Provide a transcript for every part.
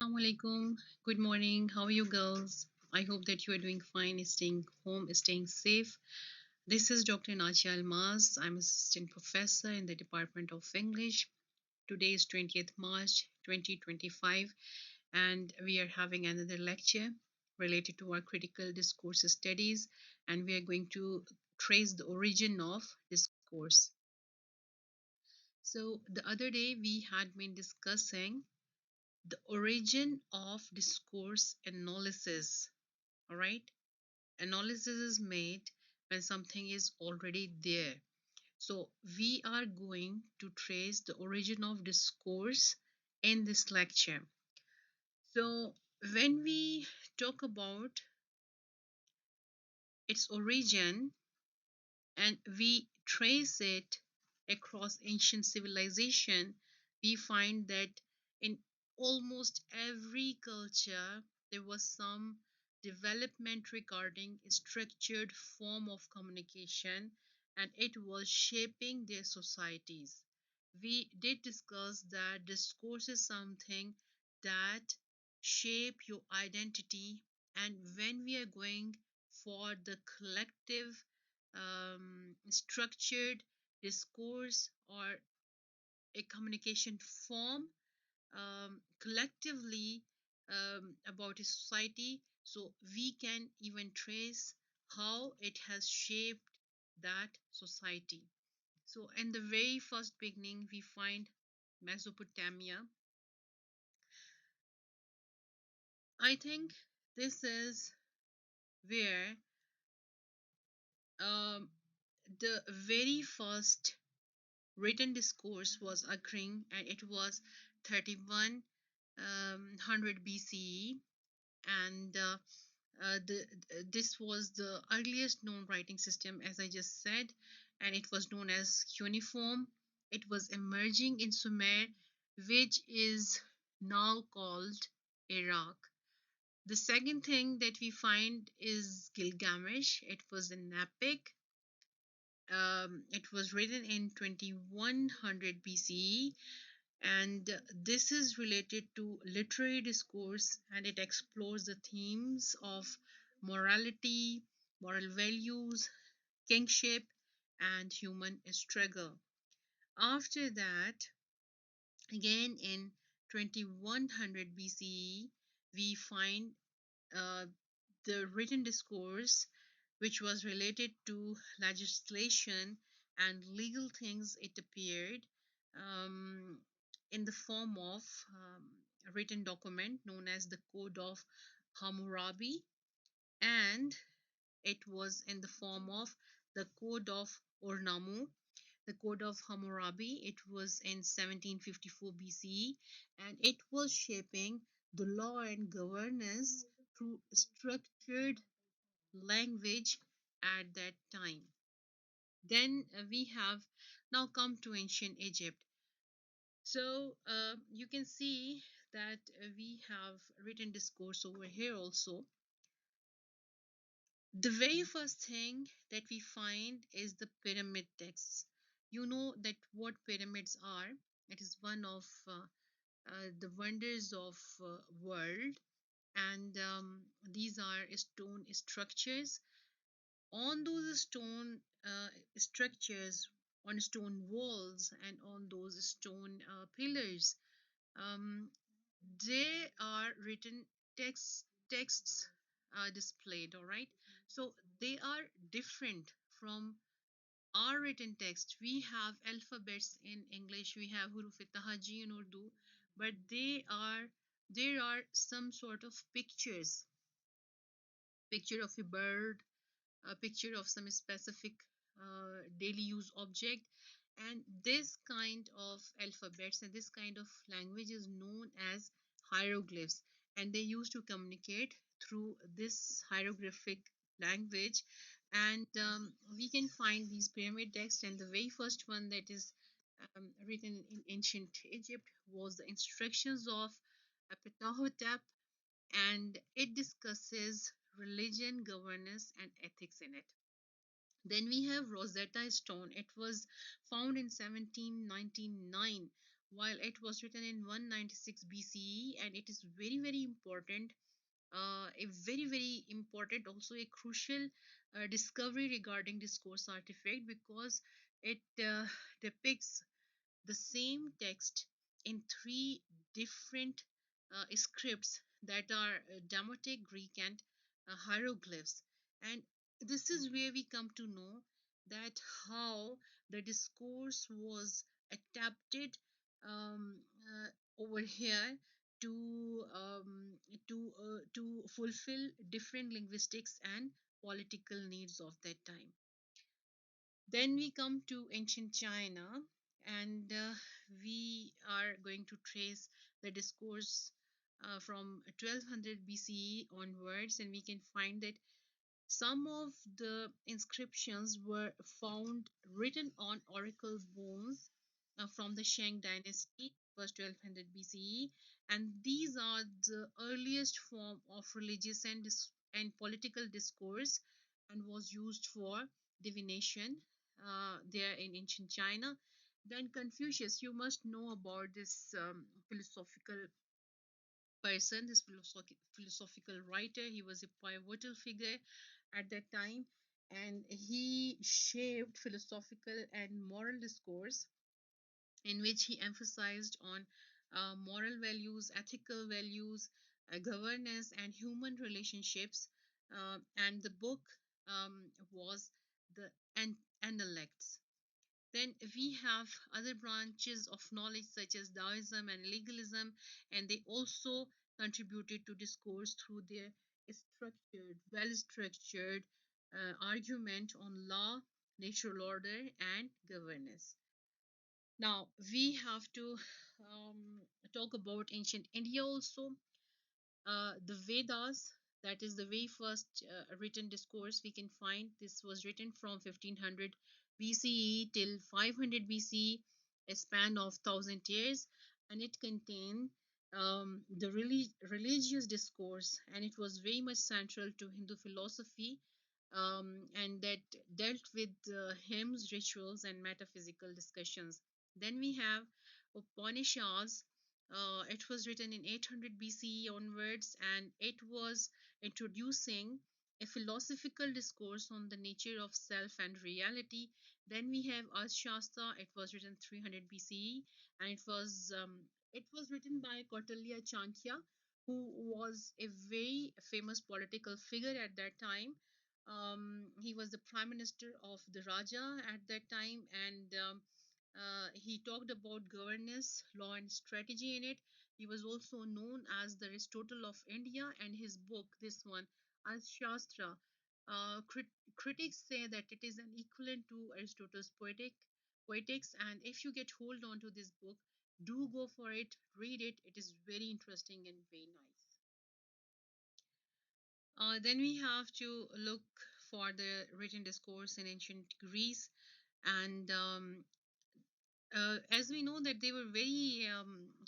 Assalamu alaikum. Good morning. How are you girls? I hope that you are doing fine, staying home, staying safe. This is Dr. Nachi Almaz. I'm assistant professor in the Department of English. Today is 20th March 2025 and we are having another lecture related to our critical discourse studies, and we are going to trace the origin of discourse. So the other day we had been discussing the origin of discourse analysis. All right, analysis is made when something is already there. So we are going to trace the origin of discourse in this lecture. So when we talk about its origin and we trace it across ancient civilization, we find that in almost every culture there was some development regarding a structured form of communication, and it was shaping their societies. We did discuss that discourse is something that shape your identity, and when we are going for the collective structured discourse or a communication form collectively about a society, so we can even trace how it has shaped that society. So in the very first beginning we find Mesopotamia. I think this is where um, the very first written discourse was occurring, and it was 3100 BCE, and this was the earliest known writing system, as I just said, and it was known as cuneiform. It was emerging in Sumer, which is now called Iraq. The second thing that we find is Gilgamesh. It was an epic. It was written in 2100 BCE, and this is related to literary discourse, and it explores the themes of morality, moral values, kingship, and human struggle. After that, again in 2100 BCE, we find uh, the written discourse, which was related to legislation and legal things. It appeared um, in the form of a written document known as the Code of Hammurabi, and it was in the form of the Code of Ornamu. The Code of Hammurabi, it was in 1754 BCE, and it was shaping the law and governance through structured language at that time. Then we have now come to ancient Egypt. So you can see that we have written discourse over here also. The very first thing that we find is the pyramid texts. You know that what pyramids are. It is one of the wonders of world, and these are stone structures. On those stone structures, on stone walls, and on those stone pillars, um, they are written texts displayed. All right, so they are different from our written text. We have alphabets in English, we have huruf tahaji in Urdu, but there are some sort of pictures, picture of a bird, a picture of some specific daily use object, and this kind of alphabets and this kind of language is known as hieroglyphs, and they used to communicate through this hieroglyphic language. And we can find these pyramid texts, and the very first one that is written in ancient Egypt was the instructions of Ptahhotep, and it discusses religion, governance, and ethics in it. Then we have Rosetta Stone. It was found in 1799 while it was written in 196 BCE, and it is very, very important, a very, very important, also a crucial discovery regarding discourse artifact, because it depicts the same text in three different scripts that are Demotic, Greek, and hieroglyphs. And this is where we come to know that how the discourse was adapted over here to to fulfill different linguistics and political needs of that time. Then we come to ancient China, and we are going to trace the discourse from 1200 BCE onwards, and we can find that some of the inscriptions were found written on oracle bones from the Shang dynasty, was 1200 BCE, and these are the earliest form of religious and political discourse, and was used for divination there in ancient China. Then Confucius, you must know about this philosophical person, this philosophical writer. He was a pivotal figure at that time, and he shaped philosophical and moral discourse in which he emphasized on moral values, ethical values, governance, and human relationships. And the book was the Analects. Then we have other branches of knowledge such as Taoism and legalism, and they also contributed to discourse through their well structured argument on law, natural order, and governance. Now we have to talk about ancient India also. The Vedas, that is the very first written discourse we can find. This was written from 1500 BCE till 500 BCE, a span of 1000 years, and it contained the religious discourse, and it was very much central to Hindu philosophy, and that dealt with hymns, rituals, and metaphysical discussions. Then we have Upanishads. It was written in 800 BCE onwards, and it was introducing a philosophical discourse on the nature of self and reality. Then we have Arthashastra. It was written 300 BCE, and it was written by Kautilya Chanakya, who was a very famous political figure at that time. He was the prime minister of the Raja at that time, and he talked about governance, law, and strategy in it. He was also known as the Aristotle of India, and his book, this one, Arthashastra, critics say that it is an equivalent to Aristotle's poetics. And if you get hold on to this book, do go for it, read it. It is very interesting and very nice. Then we have to look for the written discourse in ancient Greece, and as we know that they were very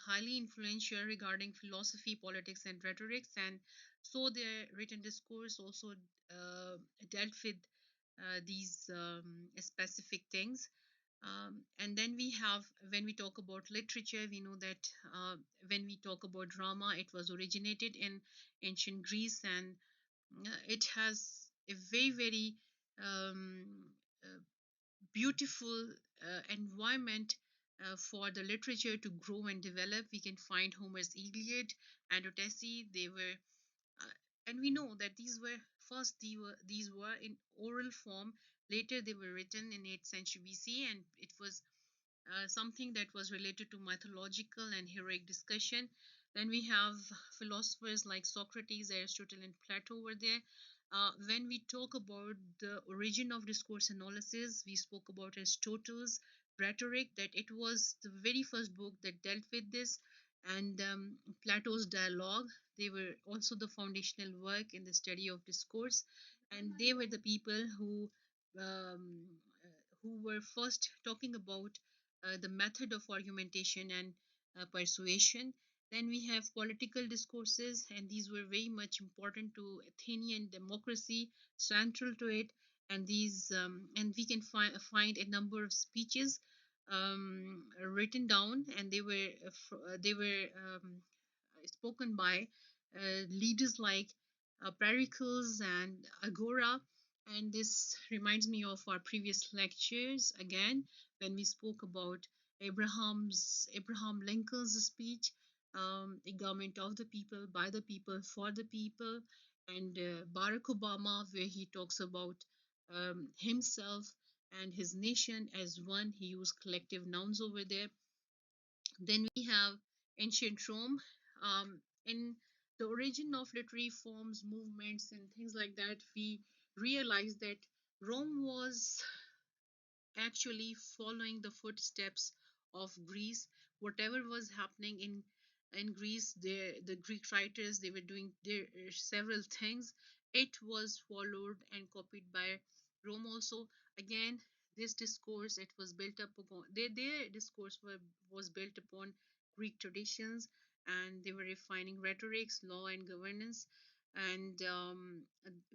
highly influential regarding philosophy, politics, and rhetorics, and so their written discourse also dealt with these specific things. And then we have, when we talk about literature, we know that when we talk about drama, it was originated in ancient Greece, and it has a very, very um, uh, beautiful environment for the literature to grow and develop. We can find Homer's Iliad and Odyssey. They were, uh, and we know that these were in oral form. Later, they were written in 8th century BC, and it was something that was related to mythological and heroic discussion. Then we have philosophers like Socrates, Aristotle, and Plato over there. When we talk about the origin of discourse analysis, we spoke about Aristotle's rhetoric, that it was the very first book that dealt with this, and Plato's dialogue. They were also the foundational work in the study of discourse, and they were the people who were first talking about the method of argumentation and persuasion. Then we have political discourses, and these were very much important to Athenian democracy, central to it. And these, and we can find a number of speeches written down, and they were spoken by leaders like Pericles and Agora. And this reminds me of our previous lectures again when we spoke about Abraham Lincoln's speech, a government of the people, by the people, for the people, and Barack Obama, where he talks about himself and his nation as one. He used collective nouns over there. Then we have ancient Rome. In the origin of literary forms, movements, and things like that, we realize that Rome was actually following the footsteps of Greece. Whatever was happening in Greece, the Greek writers, they were doing their several things. It was followed and copied by Rome also. Again, this discourse, it was built up upon their discourse was built upon Greek traditions, and they were refining rhetorics, law, and governance. And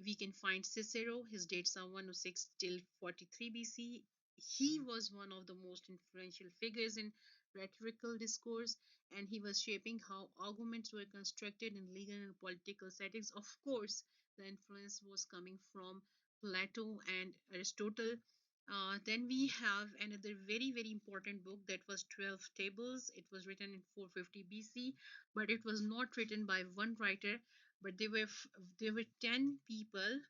we can find Cicero. His dates are 106 till 43 BC. He was one of the most influential figures in rhetorical discourse, and he was shaping how arguments were constructed in legal and political settings. Of course, the influence was coming from Plato and Aristotle. Then we have another very important book that was 12 Tables. It was written in 450 BC, but it was not written by one writer, but there were 10 people.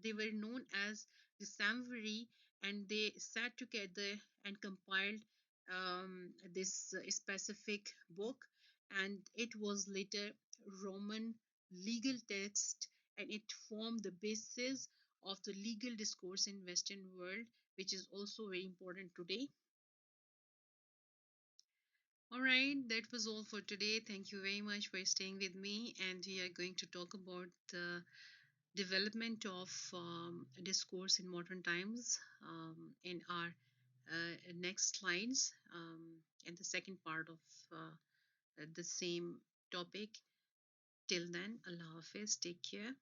They were known as the Samviri, and they sat together and compiled this specific book, and it was later Roman legal text, and it formed the basis of the legal discourse in Western world, which is also very important today. All right, that was all for today. Thank you very much for staying with me, and we are going to talk about the development of discourse in modern times in our next slides, in the second part of the same topic. Till then, Allah Hafiz, take care.